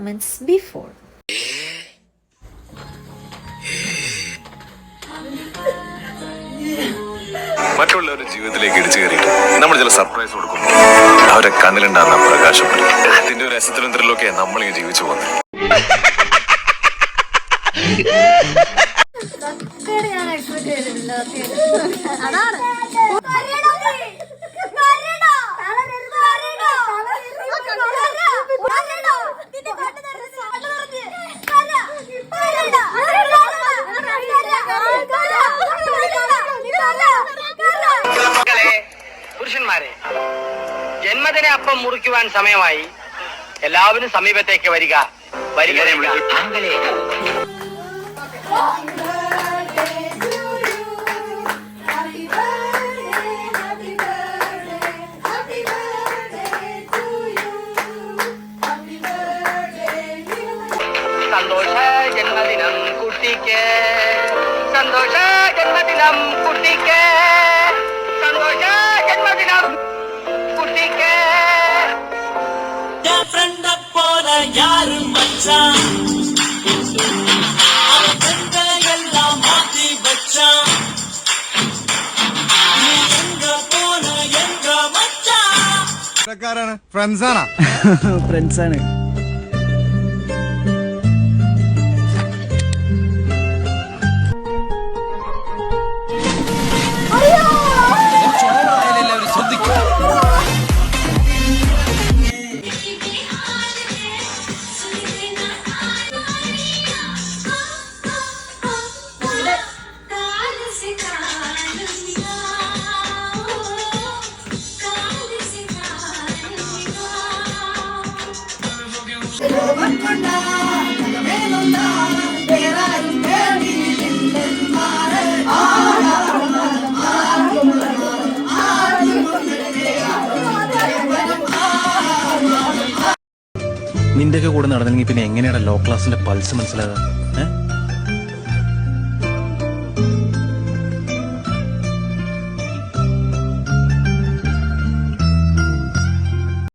moments before. മറ്റുള്ളവരുടെ ജീവിതത്തിലേക്ക് ഇടിച്ചു കയറിയിട്ട് നമ്മൾ ചില സർപ്രൈസ് കൊടുക്കുന്നു. അവരെ കണ്ണിലുണ്ടാകുന്ന പ്രകാശം അതിന്റെ ഒരു രസത്തിലും ത്രില്ലൊക്കെ നമ്മളിങ്ങനെ ജീവിച്ചു പോകുന്നത്. പുരുഷന്മാരെ, ജന്മദിന അപ്പം മുറിക്കുവാൻ സമയമായി. എല്ലാവരും സമീപത്തേക്ക് വരിക. സന്തോഷ ജന്മദിനം കുട്ടിക്ക്, സന്തോഷ ജന്മദിനം കുട്ടിക്ക്, സന്തോഷ ജന്മദിനം കുട്ടിക്ക്. ഫ്രണ്ട് പോലെ യാരും മച്ചാൻ എല്ലാം മാറ്റി വെച്ചാൻ ഫ്രണ്ട്സാണ്. നിന്റെയൊക്കെ കൂടെ നടന്നെങ്കിൽ പിന്നെ എങ്ങനെയാണ് ലോ ക്ലാസിന്റെ പൾസ് മനസ്സിലാകുക?